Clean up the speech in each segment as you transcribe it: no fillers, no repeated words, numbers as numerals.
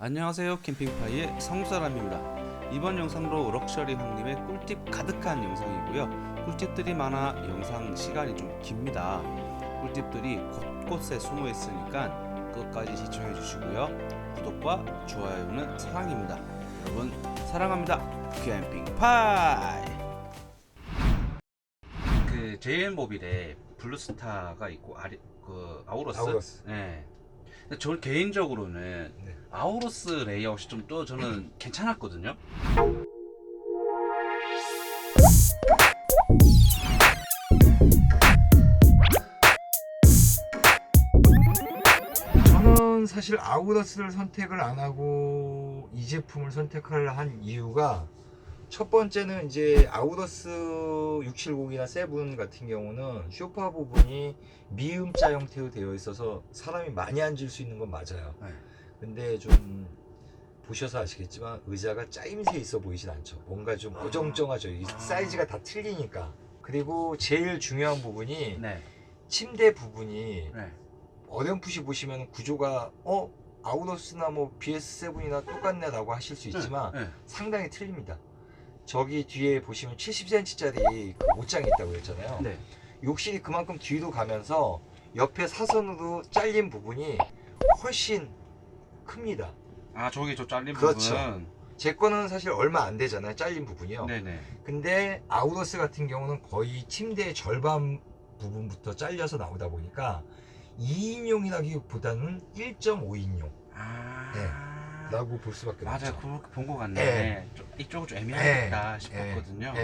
안녕하세요, 캠핑파이의 성사람입니다. 이번 영상으로 럭셔리 형님의 꿀팁 가득한 영상이고요. 꿀팁들이 많아 영상 시간이 좀 깁니다. 꿀팁들이 곳곳에 숨어 있으니까 끝까지 시청해 주시고요. 구독과 좋아요는 사랑입니다. 여러분 사랑합니다. 캠핑파이. 그 JM 모빌에 블루스타가 있고 아우러스. 네. 근데 저 개인적으로는 네. 아우러스 레이아웃이 좀 또 저는 괜찮았거든요. 저는 사실 아우러스를 선택을 안 하고 이 제품을 선택을 한 이유가, 첫 번째는 이제 아우러스 670이나 7 같은 경우는 쇼파 부분이 미음자 형태로 되어 있어서 사람이 많이 앉을 수 있는 건 맞아요. 네. 근데 좀 보셔서 아시겠지만 의자가 짜임새 있어 보이진 않죠. 뭔가 좀 어정쩡하죠. 이 사이즈가 다 틀리니까. 그리고 제일 중요한 부분이 네. 침대 부분이 네. 어렴풋이 보시면 구조가 아우러스나 뭐 BS7이나 똑같네 라고 하실 수 있지만 네. 상당히 틀립니다. 저기 뒤에 보시면 70cm짜리 그 옷장이 있다고 했잖아요. 네. 욕실이 그만큼 뒤로 가면서 옆에 사선으로 잘린 부분이 훨씬 큽니다. 아, 저기 저 잘린 그렇죠. 부분. 제 거는 사실 얼마 안 되잖아요, 잘린 부분이요. 네네. 근데 아우러스 같은 경우는 거의 침대의 절반 부분부터 잘려서 나오다 보니까 2인용이라기보다는 1.5인용 라고 볼 수밖에 맞아요. 없죠. 그렇게 본 것 같네. 네. 이쪽은 좀 애매하겠다 싶었거든요.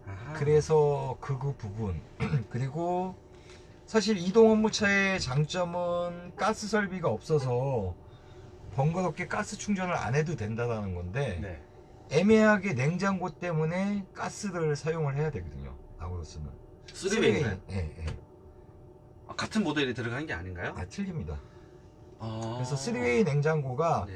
아하. 그래서 그 부분 그리고 사실 이동 업무차의 장점은 가스 설비가 없어서 번거롭게 가스 충전을 안 해도 된다는 건데, 네. 애매하게 냉장고 때문에 가스를 사용을 해야 되거든요, 아우러스는. 3웨이인가요? 예. 같은 모델이 들어간 게 아닌가요? 틀립니다. 아. 그래서 3웨이 냉장고가 네.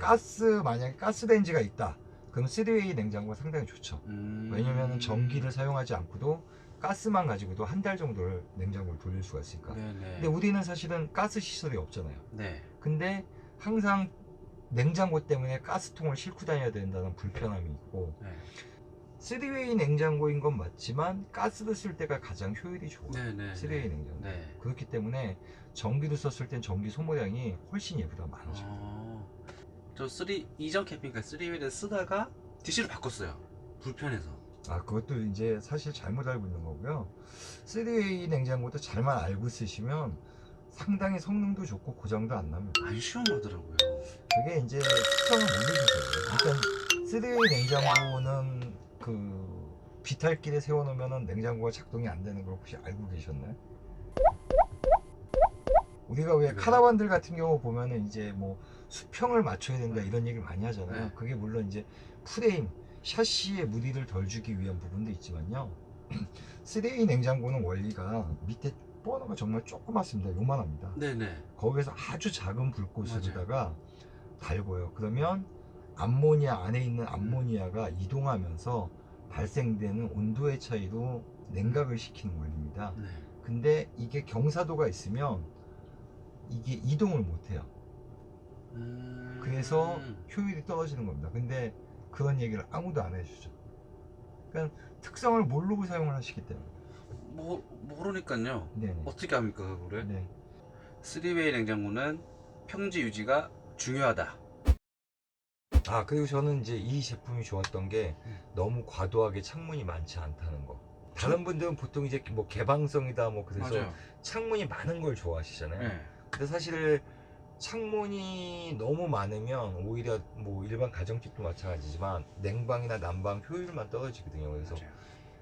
만약에 가스레인지가 있다, 그럼 3웨이 냉장고가 상당히 좋죠. 왜냐면 전기를 사용하지 않고도 가스만 가지고도 한 달 정도를 냉장고를 돌릴 수가 있으니까. 네네. 근데 우리는 사실은 가스 시설이 없잖아요. 네. 근데 항상 냉장고 때문에 가스통을 싣고 다녀야 된다는 불편함이 있고, 네. 3웨이 냉장고인 건 맞지만 가스를 쓸 때가 가장 효율이 좋아요. 네네. 3웨이 냉장고. 네. 그렇기 때문에 전기를 썼을 땐 전기 소모량이 훨씬 얘보다 많아져요. 저 이전 캠핑카 3웨이를 쓰다가 DC를 바꿨어요. 불편해서. 그것도 이제 사실 잘못 알고 있는 거고요. 3웨이 냉장고도 잘만 알고 쓰시면 상당히 성능도 좋고 고장도 안 납니다. 안 시원하더라고요. 그게 이제 특성을 모르셔서. 일단 3웨이 냉장고는 그 비탈길에 세워놓으면 냉장고가 작동이 안 되는 걸 혹시 알고 계셨나요? 우리가 왜 카라반들 같은 경우 보면은 이제 뭐 수평을 맞춰야 된다 이런 얘기를 많이 하잖아요. 네. 그게 물론 이제 프레임, 샤시에 무리를 덜 주기 위한 부분도 있지만요. 3웨이 냉장고는 원리가 밑에 버너가 정말 조그맣습니다. 요만합니다. 네네. 거기에서 아주 작은 불꽃으로다가 달고요. 그러면 암모니아 안에 있는 암모니아가 이동하면서 발생되는 온도의 차이로 냉각을 시키는 원리입니다. 네. 근데 이게 경사도가 있으면 이게 이동을 못해요. 그래서 효율이 떨어지는 겁니다. 근데 그런 얘기를 아무도 안 해주죠. 그러니까 특성을 모르고 사용을 하시기 때문에. 모르니까요. 네네. 어떻게 합니까, 그거를? 네. 3웨이 냉장고는 평지 유지가 중요하다. 그리고 저는 이제 이 제품이 좋았던 게 너무 과도하게 창문이 많지 않다는 거. 다른 분들은 보통 이제 뭐 개방성이다 뭐 그래서 맞아요. 창문이 많은 걸 좋아하시잖아요. 네. 근데 사실 창문이 너무 많으면 오히려 뭐 일반 가정집도 마찬가지지만 냉방이나 난방 효율만 떨어지거든요. 그래서 맞아요.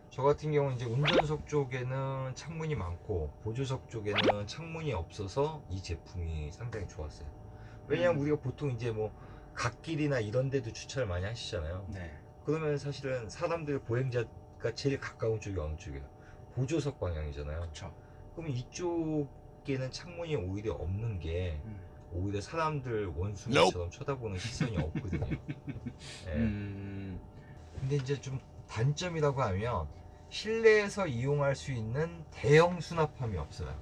저 같은 경우는 이제 운전석 쪽에는 창문이 많고 보조석 쪽에는 창문이 없어서 이 제품이 상당히 좋았어요. 왜냐면 우리가 보통 이제 뭐 갓길이나 이런 데도 주차를 많이 하시잖아요. 네. 그러면 사실은 사람들 보행자가 제일 가까운 쪽이 어느 쪽이에요? 보조석 방향이잖아요. 그렇죠. 그럼 이쪽에는 창문이 오히려 없는 게 오히려 사람들 원숭이처럼 쳐다보는 시선이 없거든요. 네. 근데 이제 좀 단점이라고 하면 실내에서 이용할 수 있는 대형 수납함이 없어요.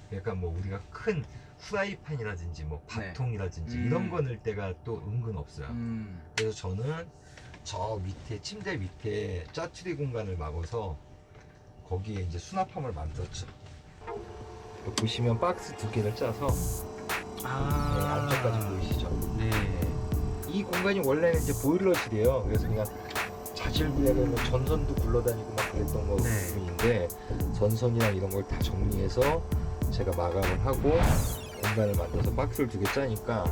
그러니까 뭐 우리가 큰 후라이팬이라든지 뭐 네. 밥통이라든지 이런 거 넣을 때가 또 은근 없어요. 그래서 저는 저 밑에 침대 밑에 짜투리 공간을 막아서 거기에 이제 수납함을 만들었죠. 보시면 박스 두 개를 짜서 안쪽까지 보이시죠? 네. 이 공간이 원래는 이제 보일러실이에요. 그래서 그냥 자질구레하게 전선도 굴러다니고 막 그랬던 거 네. 부분인데 전선이랑 이런 걸 다 정리해서 제가 마감을 하고 공간을 만들어서 박스를 두 개 짜니까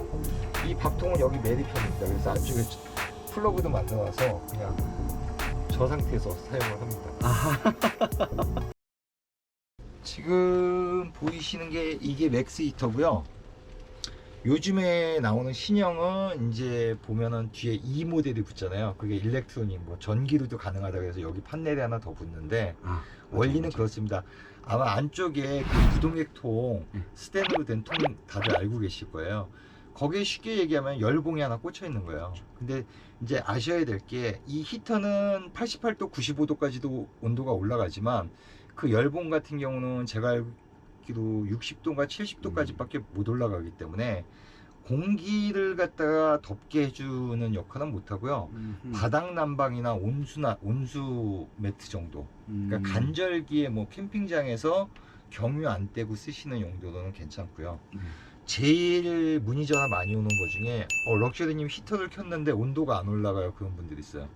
이 밥통은 여기 메리편입니다. 그래서 안쪽에 플러그도 만들어놔서 그냥 저 상태에서 사용을 합니다. 지금 보이시는 게 이게 맥스 히터고요. 요즘에 나오는 신형은 이제 보면은 뒤에 E 모델이 붙잖아요. 그게 일렉트로닉 뭐 전기로도 가능하다고 해서 여기 판넬에 하나 더 붙는데 원리는 그렇습니다. 아마 안쪽에 그 부동액통 스텐으로 된 통 다들 알고 계실 거예요. 거기에 쉽게 얘기하면 열봉이 하나 꽂혀 있는 거예요. 근데 이제 아셔야 될 게 이 히터는 88도 95도까지도 온도가 올라가지만 그 열봉 같은 경우는 제가 알기로 60도인가 70도까지 밖에 못 올라가기 때문에 공기를 갖다가 덥게 해주는 역할은 못하고요. 바닥 난방이나 온수 매트 정도, 그러니까 간절기에 뭐 캠핑장에서 경유 안 떼고 쓰시는 용도로는 괜찮고요. 제일 문의 전화 많이 오는 것 중에 럭셔리님 히터를 켰는데 온도가 안 올라가요, 그런 분들이 있어요.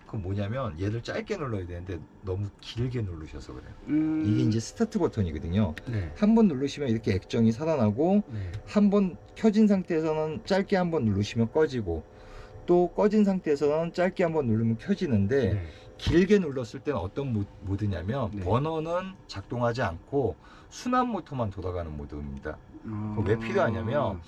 그건 뭐냐면 얘를 짧게 눌러야 되는데 너무 길게 누르셔서 그래요. 이게 이제 스타트 버튼이거든요. 네. 한 번 누르시면 이렇게 액정이 살아나고 네. 한 번 켜진 상태에서는 짧게 한 번 누르시면 꺼지고 또 꺼진 상태에서는 짧게 한 번 누르면 켜지는데 네. 길게 눌렀을 때는 어떤 모드냐면 네. 버너는 작동하지 않고 순환 모터만 돌아가는 모드입니다. 왜 필요하냐면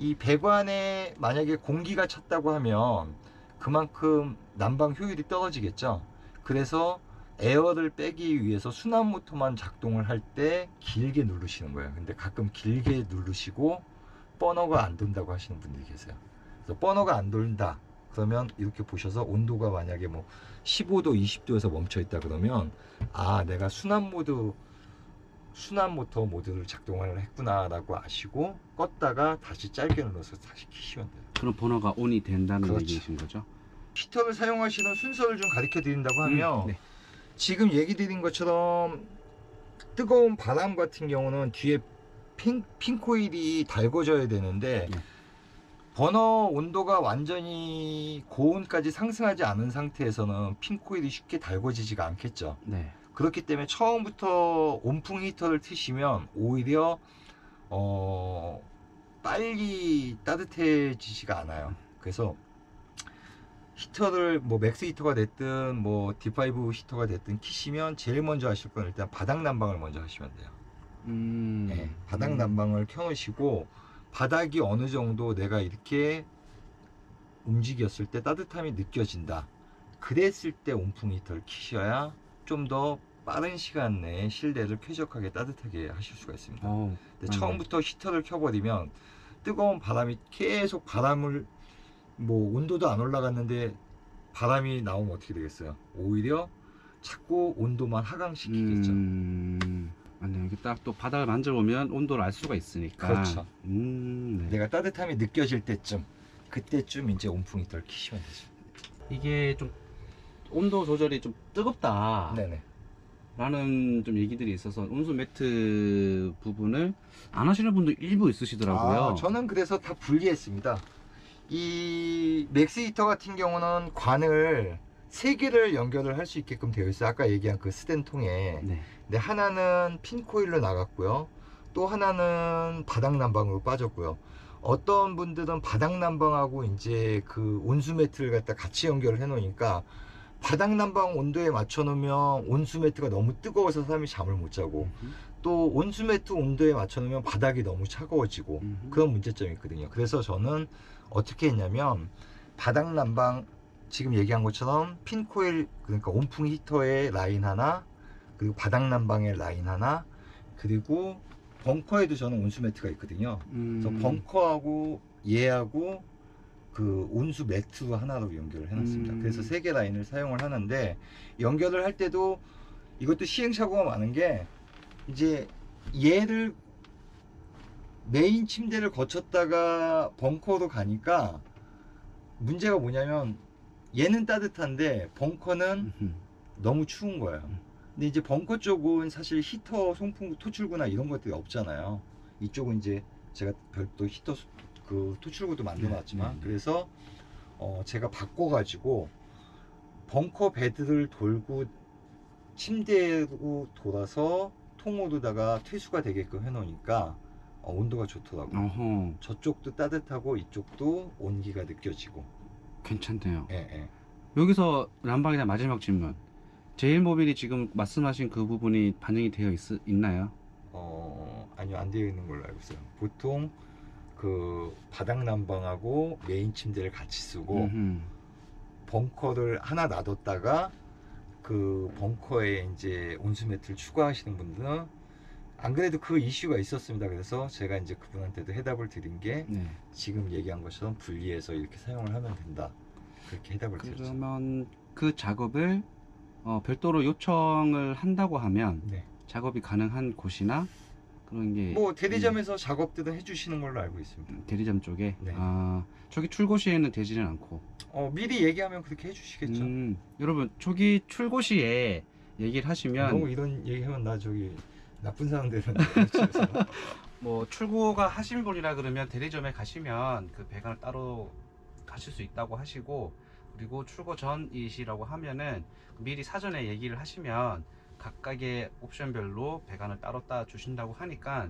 이 배관에 만약에 공기가 찼다고 하면 그만큼 난방 효율이 떨어지겠죠. 그래서 에어를 빼기 위해서 순환 모터만 작동을 할 때 길게 누르시는 거예요. 근데 가끔 길게 누르시고 버너가 안 돈다고 하시는 분들이 계세요. 그래서 버너가 안 돈다 그러면 이렇게 보셔서 온도가 만약에 뭐 15도 20도에서 멈춰 있다 그러면 아 내가 순환 모터 모드를 작동을 했구나 라고 아시고 껐다가 다시 짧게 눌러서 다시 켜시면 돼요. 그럼 번호가 온이 된다는 그렇죠. 얘기이신 거죠? 히터를 사용하시는 순서를 좀 가르쳐 드린다고 하면 네. 지금 얘기 드린 것처럼 뜨거운 바람 같은 경우는 뒤에 핀코일이 달궈져야 되는데 네. 버너 온도가 완전히 고온까지 상승하지 않은 상태에서는 핀코일이 쉽게 달궈지지가 않겠죠. 네. 그렇기 때문에 처음부터 온풍 히터를 트시면 오히려 빨리 따뜻해지지가 않아요. 그래서 히터를 뭐 맥스 히터가 됐든 뭐 D5 히터가 됐든 키시면 제일 먼저 하실 건 일단 바닥 난방을 먼저 하시면 돼요. 네, 바닥 난방을 켜놓으시고 바닥이 어느 정도 내가 이렇게 움직였을 때 따뜻함이 느껴진다. 그랬을 때 온풍 히터를 키셔야 좀 더 빠른 시간 내에 실내를 쾌적하게 따뜻하게 하실 수가 있습니다. 근데 처음부터 히터를 켜버리면 뜨거운 바람이 계속 바람을 뭐 온도도 안 올라갔는데 바람이 나오면 어떻게 되겠어요? 오히려 자꾸 온도만 하강시키겠죠. 맞네요. 이게 딱 또 바닥을 만져보면 온도를 알 수가 있으니까. 그렇죠. 네. 내가 따뜻함이 느껴질 때쯤 그때쯤 이제 온풍 히터를 키시면 되죠. 이게 좀 온도 조절이 좀 뜨겁다 네네. 라는 좀 얘기들이 있어서 온수 매트 부분을 안 하시는 분도 일부 있으시더라고요. 저는 그래서 다 분리했습니다. 이 맥스 히터 같은 경우는 관을 3개를 연결을 할 수 있게끔 되어 있어요. 아까 얘기한 그 스텐통에. 네. 근데 하나는 핀코일로 나갔고요. 또 하나는 바닥 난방으로 빠졌고요. 어떤 분들은 바닥 난방하고 이제 그 온수 매트를 갖다 같이 연결을 해 놓으니까 바닥 난방 온도에 맞춰 놓으면 온수 매트가 너무 뜨거워서 사람이 잠을 못 자고 또 온수 매트 온도에 맞춰 놓으면 바닥이 너무 차가워지고 그런 문제점이 있거든요. 그래서 저는 어떻게 했냐면 바닥 난방 지금 얘기한 것처럼 핀코일 그러니까 온풍 히터의 라인 하나 그리고 바닥 난방의 라인 하나 그리고 벙커에도 저는 온수 매트가 있거든요. 그래서 벙커하고 얘하고 그 온수 매트 하나로 연결을 해놨습니다. 그래서 3개 라인을 사용을 하는데 연결을 할 때도 이것도 시행착오가 많은 게 이제 얘를 메인 침대를 거쳤다가 벙커로 가니까 문제가 뭐냐면 얘는 따뜻한데 벙커는 음흠. 너무 추운 거예요. 근데 이제 벙커 쪽은 사실 히터, 송풍구, 토출구나 이런 것들이 없잖아요. 이쪽은 이제 제가 별도 히터 그 토출구도 만들어 놨지만 그래서 제가 바꿔가지고 벙커 베드를 돌고 침대로 돌아서 통으로다가 퇴수가 되게끔 해놓으니까 온도가 좋더라고요. 어허, 저쪽도 따뜻하고 이쪽도 온기가 느껴지고. 괜찮네요. 예, 예. 여기서 난방이나 마지막 질문. 제일모빌이 지금 말씀하신 그 부분이 반영이 되어 있나요? 아니요, 안 되어 있는 걸로 알고 있어요. 보통 그 바닥 난방하고 메인 침대를 같이 쓰고 음흠. 벙커를 하나 놔뒀다가 그 벙커에 이제 온수 매트를 추가하시는 분들은 안 그래도 그 이슈가 있었습니다. 그래서 제가 이제 그분한테도 해답을 드린 게 네. 지금 얘기한 것처럼 분리해서 이렇게 사용을 하면 된다. 그렇게 해답을 드렸죠. 그러면 그 작업을 별도로 요청을 한다고 하면 네. 작업이 가능한 곳이나 그런 게 뭐 대리점에서 작업들은 해주시는 걸로 알고 있습니다. 대리점 쪽에 네. 저기 출고 시에는 되지는 않고 미리 얘기하면 그렇게 해주시겠죠. 여러분 저기 출고 시에 얘기를 하시면 너무 이런 얘기하면 나 저기 나쁜 사람 되는데. 뭐 출고가 하신 분이라 그러면 대리점에 가시면 그 배관을 따로 가실 수 있다고 하시고, 그리고 출고 전이시라고 하면은 미리 사전에 얘기를 하시면 각각의 옵션별로 배관을 따로 따 주신다고 하니까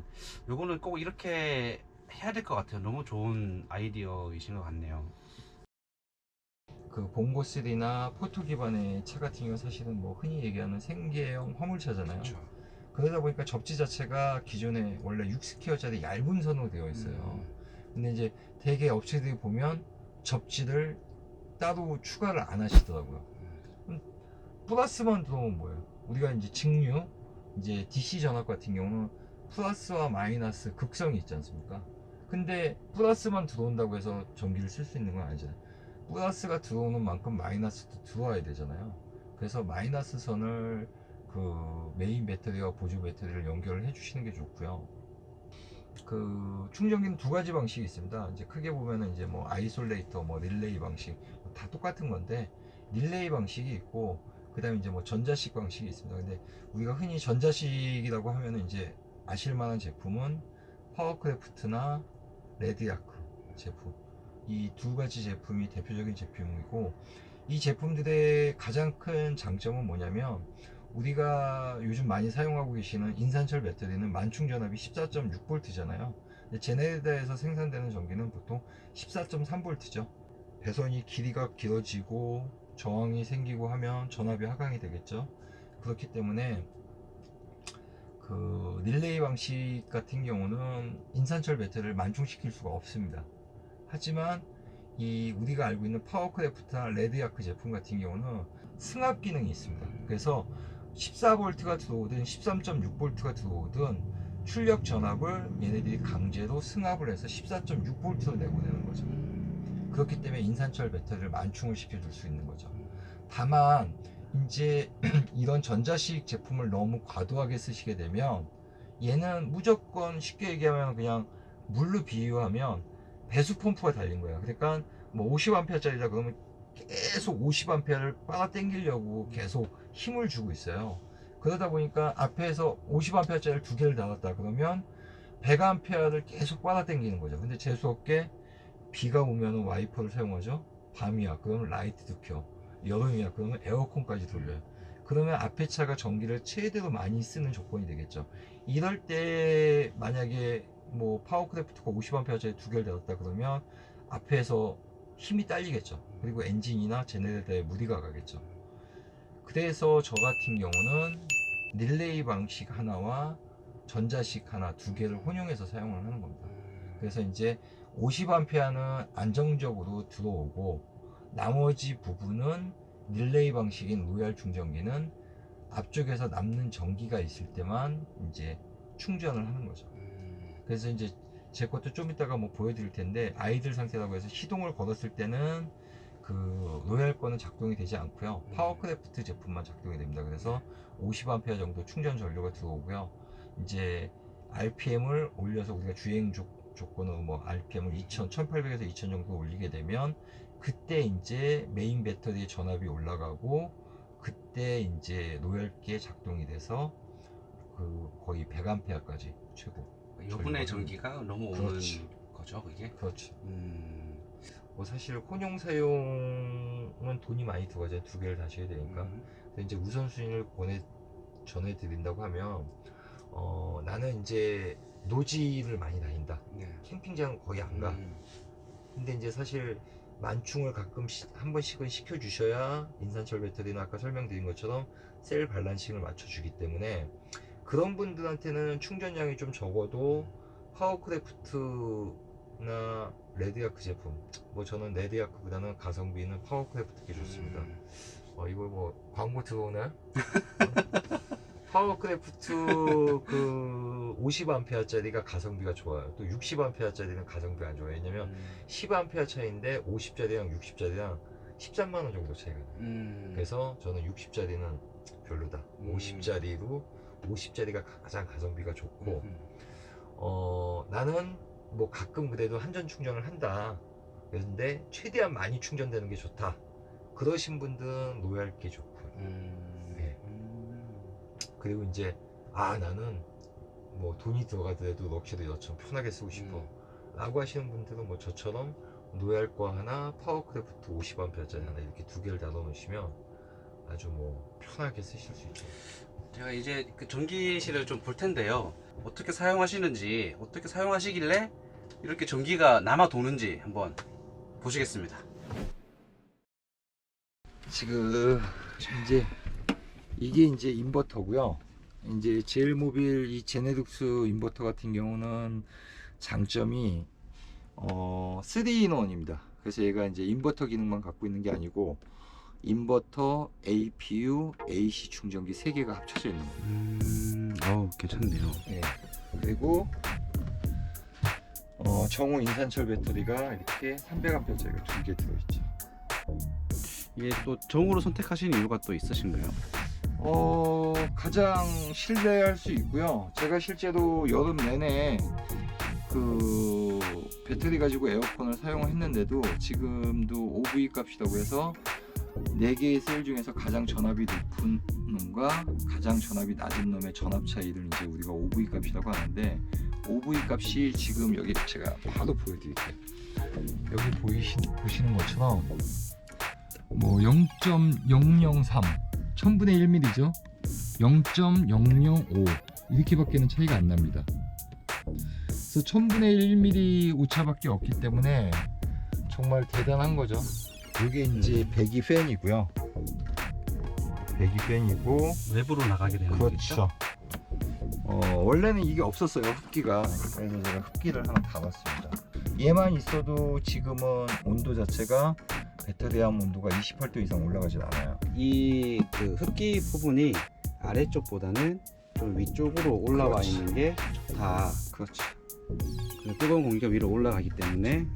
요거는 꼭 이렇게 해야 될 것 같아요. 너무 좋은 아이디어이신 것 같네요. 그 봉고3나 포토 기반의 차 같은 경우 사실은 뭐 흔히 얘기하는 생계형 화물차잖아요. 그러다 보니까 접지 자체가 기존에 원래 6스퀘어짜리 얇은 선으로 되어 있어요. 근데 이제 대개 업체들이 보면 접지를 따로 추가를 안 하시더라고요. 플러스만 들어오면 뭐예요? 우리가 이제 직류, 이제 DC 전압 같은 경우는 플러스와 마이너스 극성이 있지 않습니까? 근데 플러스만 들어온다고 해서 전기를 쓸 수 있는 건 아니잖아요. 플러스가 들어오는 만큼 마이너스도 들어와야 되잖아요. 그래서 마이너스 선을 그 메인 배터리와 보조 배터리를 연결을 해주시는 게 좋고요. 그 충전기는 두 가지 방식이 있습니다. 이제 크게 보면은 이제 뭐 아이솔레이터, 뭐 릴레이 방식 다 똑같은 건데 릴레이 방식이 있고 그 다음에 이제 뭐 전자식 방식이 있습니다. 근데 우리가 흔히 전자식이라고 하면은 이제 아실만한 제품은 파워크래프트나 레드야크 제품, 이 두 가지 제품이 대표적인 제품이고, 이 제품들의 가장 큰 장점은 뭐냐면 우리가 요즘 많이 사용하고 계시는 인산철 배터리는 만충전압이 14.6V잖아요. 제네레이터에서 생산되는 전기는 보통 14.3V죠. 배선이 길이가 길어지고 저항이 생기고 하면 전압이 하강이 되겠죠. 그렇기 때문에 그 릴레이 방식 같은 경우는 인산철 배터리를 만충시킬 수가 없습니다. 하지만 이 우리가 알고 있는 파워크래프트나 레드야크 제품 같은 경우는 승합 기능이 있습니다. 그래서 14V가 들어오든 13.6V가 들어오든 출력 전압을 얘네들이 강제로 승합을 해서 14.6V로 내보내는 거죠. 그렇기 때문에 인산철 배터리를 만충을 시켜줄 수 있는 거죠. 다만 이제 이런 전자식 제품을 너무 과도하게 쓰시게 되면 얘는 무조건 쉽게 얘기하면 그냥 물로 비유하면 배수 펌프가 달린 거야. 그러니까 뭐 50A짜리다 그러면 계속 50A를 빨아 당기려고 계속 힘을 주고 있어요. 그러다 보니까 앞에서 50A짜리를 두 개를 달았다 그러면 100A를 계속 빨아 당기는 거죠. 근데 재수없게 비가 오면 와이퍼를 사용하죠. 밤이야 그러면 라이트도 켜, 여름이야 그러면 에어컨까지 돌려요. 그러면 앞에 차가 전기를 최대로 많이 쓰는 조건이 되겠죠. 이럴 때 만약에 뭐 파워크래프트가 50A짜리 두 개를 달았다 그러면 앞에서 힘이 딸리겠죠. 그리고 엔진이나 제네레이터에 무리가 가겠죠. 그래서 저 같은 경우는 릴레이 방식 하나와 전자식 하나 두 개를 혼용해서 사용을 하는 겁니다. 그래서 이제 50A는 안정적으로 들어오고 나머지 부분은 릴레이 방식인 로얄 충전기는 앞쪽에서 남는 전기가 있을 때만 이제 충전을 하는 거죠. 그래서 이제 제 것도 좀 이따가 뭐 보여드릴 텐데 아이들 상태라고 해서 시동을 걸었을 때는 그 로얄 거는 작동이 되지 않고요. 파워크래프트 제품만 작동이 됩니다. 그래서 50A 정도 충전 전류가 들어오고요. 이제 RPM을 올려서 우리가 주행 조건으로 뭐 RPM을 2000, 1800에서 2000 정도 올리게 되면 그때 이제 메인 배터리의 전압이 올라가고 그때 이제 노열기에 작동이 돼서 그 거의 100A까지 최고. 여분의 전기가 넘어오는 그렇지. 거죠, 그게? 그렇지. 뭐 사실 혼용 사용은 돈이 많이 들어가잖아요. 두 개를 다셔야 되니까. 근데 이제 우선순위를 전해드린다고 하면 나는 이제 노지를 많이 다닌다. 네. 캠핑장은 거의 안 가. 근데 이제 사실 만충을 가끔 한 번씩은 시켜주셔야 인산철 배터리는 아까 설명드린 것처럼 셀 밸런싱을 맞춰주기 때문에 그런 분들한테는 충전량이 좀 적어도 파워크래프트나 레드야크 제품, 뭐 저는 레드야크보다는 가성비 있는 파워크래프트가 좋습니다. 이거 뭐 광고 들어오나요? 파워크래프트 그 50A짜리가 가성비가 좋아요. 또 60A짜리는 가성비가 안 좋아요. 왜냐면 10A 차이인데 50짜리랑 60짜리랑 13만원 정도 차이가 나요. 그래서 저는 60짜리는 별로다. 50짜리가 가장 가성비가 좋고 나는 뭐 가끔 그래도 한전 충전을 한다. 그런데 최대한 많이 충전되는 게 좋다. 그러신 분들은 노열기 좋고. 네. 그리고 이제 나는 뭐 돈이 들어가더라도 럭셔리 너처럼 편하게 쓰고 싶어 라고 하시는 분들은 뭐 저처럼 노열과 하나 파워크래프트 50A짜리 하나 이렇게 두 개를 다 넣으시면 아주 뭐 편하게 쓰실 수 있죠. 제가 이제 그 전기실을 좀 볼 텐데요. 어떻게 사용하시는지, 어떻게 사용하시길래 이렇게 전기가 남아 도는지 한번 보시겠습니다. 지금 이제 이게 이제 인버터고요. 이제 제일모빌 이 제네룩스 인버터 같은 경우는 장점이 3-in-1입니다. 그래서 얘가 이제 인버터 기능만 갖고 있는 게 아니고 인버터, APU, AC 충전기 3개가 합쳐져 있는 거예요. 괜찮네요. 네. 그리고 정호 인산철 배터리가 이렇게 300A짜리가 2개 들어있죠. 이게 또 정으로 선택하신 이유가 또 있으신가요? 가장 신뢰할 수 있고요. 제가 실제로 여름 내내 그 배터리 가지고 에어컨을 사용을 했는데도 지금도 OV 값이라고 해서 4개의 셀 중에서 가장 전압이 높은 놈과 가장 전압이 낮은 놈의 전압 차이를 이제 우리가 OV 값이라고 하는데 OV 값이 지금 여기 제가 바로 보여드릴게요. 여기 보시는 것처럼 뭐 0.003 1000분의 1mm죠. 0.005 이렇게밖에는 차이가 안 납니다. 그래서 1000분의 1mm 오차밖에 없기 때문에 정말 대단한 거죠. 이게 이제 배기 팬이고요. 배기 팬이고 외부로 나가게 되는 거죠. 그렇죠. 원래는 이게 없었어요, 흡기가. 그래서 제가 흡기를 하나 달았습니다. 얘만 있어도 지금은 온도 자체가 배터리 암 온도가 28도 이상 올라가질 않아요. 이 그 흡기 부분이 아래쪽보다는 좀 위쪽으로 올라와 그렇지. 있는 게 좋다. 그렇죠. 그 뜨거운 공기가 위로 올라가기 때문에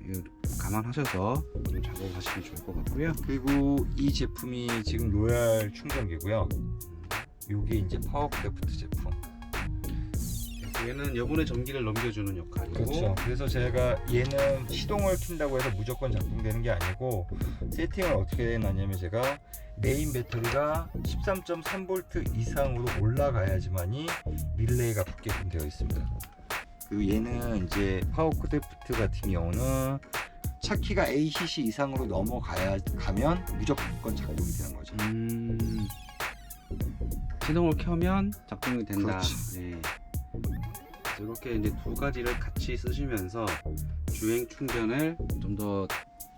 이거 감안하셔서 좀 작업하시면 좋을 것 같고요. 그리고 이 제품이 지금 로얄 충전기고요. 이게 이제 파워크래프트 제품. 얘는 여분의 전기를 넘겨주는 역할이고, 그렇죠. 그래서 제가 얘는 시동을 킨다고 해서 무조건 작동되는 게 아니고 세팅을 어떻게 해놨냐면 제가 메인 배터리가 13.3V 이상으로 올라가야지만이 릴레이가 붙게끔 되어 있습니다. 그리고 얘는 이제 파워크래프트 같은 경우는 차키가 ACC 이상으로 가면 무조건 작동이 되는 거죠. 시동을 켜면 작동이 된다. 그렇지. 네. 이렇게 이제 두 가지를 같이 쓰시면서 주행 충전을 좀 더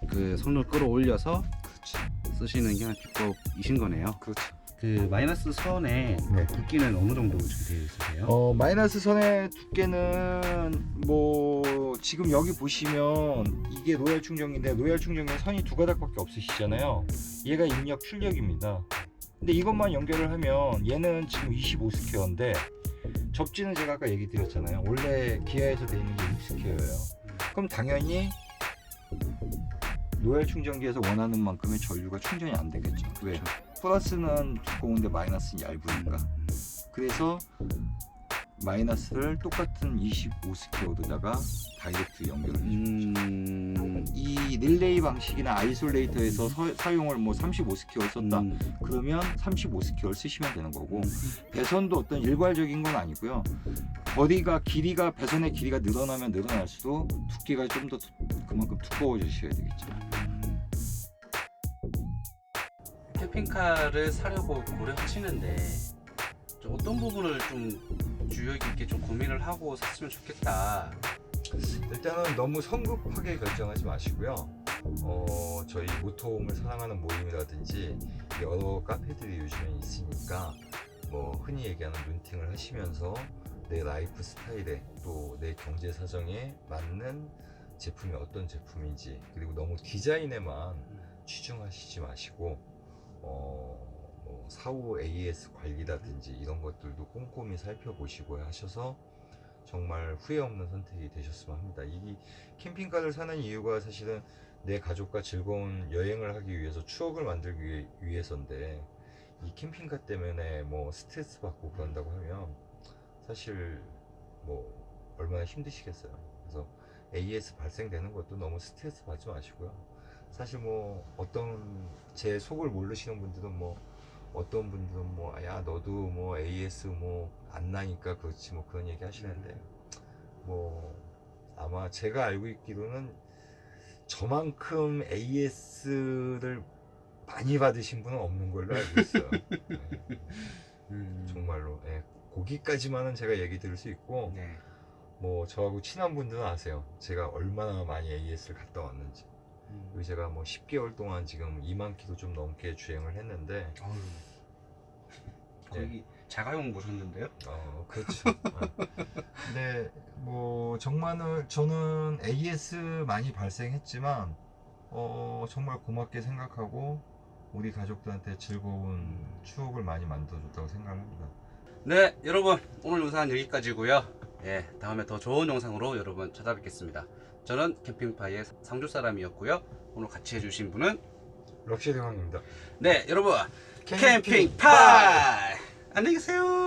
그 성능을 끌어올려서 그렇죠. 쓰시는 게 비법이신 거네요. 그렇죠. 그 마이너스 선의 네. 굵기는 어느 정도 되어 있으세요? 마이너스 선의 두께는 뭐 지금 여기 보시면 이게 로얄 충전기인데 로얄 충전기는 선이 두 가닥밖에 없으시잖아요. 얘가 입력 출력입니다. 근데 이것만 연결을 하면 얘는 지금 25스퀘어인데 접지는 제가 아까 얘기 드렸잖아요. 원래 기아에서 되어 있는 게 6스퀘어예요. 그럼 당연히 로얄 충전기에서 원하는 만큼의 전류가 충전이 안 되겠죠. 왜? 플러스는 두꺼운데 마이너스는 얇으니까. 그래서 마이너스를 똑같은 25스퀘어로다가 다이렉트 연결을 해줍니다. 이 릴레이 방식이나 아이솔레이터에서 사용을 뭐 35스퀘어를 썼다. 그러면 35스퀘어를 쓰시면 되는 거고, 배선도 어떤 일괄적인 건 아니고요. 길이가 배선의 길이가 늘어나면 늘어날수록 두께가 좀 더 그만큼 두꺼워지셔야 되겠죠. 캠핑카를 사려고 고려하시는데 좀 어떤 부분을 좀 주의 깊게 좀 고민을 하고 샀으면 좋겠다. 일단은 너무 성급하게 결정하지 마시고요. 저희 모토홈을 사랑하는 모임이라든지 여러 카페들이 요즘에 있으니까 뭐 흔히 얘기하는 룬팅을 하시면서 내 라이프 스타일에 또 내 경제 사정에 맞는 제품이 어떤 제품인지, 그리고 너무 디자인에만 치중하시지 마시고 뭐 사후 AS 관리라든지 이런 것들도 꼼꼼히 살펴보시고 하셔서 정말 후회 없는 선택이 되셨으면 합니다. 이 캠핑카를 사는 이유가 사실은 내 가족과 즐거운 여행을 하기 위해서, 추억을 만들기 위해서인데, 이 캠핑카 때문에 뭐 스트레스 받고 그런다고 하면 사실 뭐 얼마나 힘드시겠어요. 그래서 AS 발생되는 것도 너무 스트레스 받지 마시고요. 사실 뭐 어떤 제 속을 모르시는 분들은 뭐 어떤 분들은 뭐 야 너도 뭐 AS 뭐 안 나니까 그렇지 뭐 그런 얘기 하시는데, 뭐 아마 제가 알고 있기로는 저만큼 AS를 많이 받으신 분은 없는 걸로 알고 있어요. 네. 정말로. 예, 거기까지만은 제가 얘기 드릴 수 있고, 네. 뭐 저하고 친한 분들은 아세요. 제가 얼마나 많이 AS를 갔다 왔는지. 그리고 제가 뭐 10개월 동안 지금 2만 킬로 좀 넘게 주행을 했는데, 거의 자가용 모셨는데요? 그렇죠. 근데 뭐 정말 저는 AS 많이 발생했지만 정말 고맙게 생각하고 우리 가족들한테 즐거운 추억을 많이 만들어줬다고 생각합니다. 네, 여러분 오늘 영상은 여기까지고요. 예, 다음에 더 좋은 영상으로 여러분 찾아뵙겠습니다. 저는 캠핑파이의 상주 사람이었고요. 오늘 같이 해주신 분은 럭셔리 황입니다. 네, 여러분 캠핑파이 안녕히 계세요.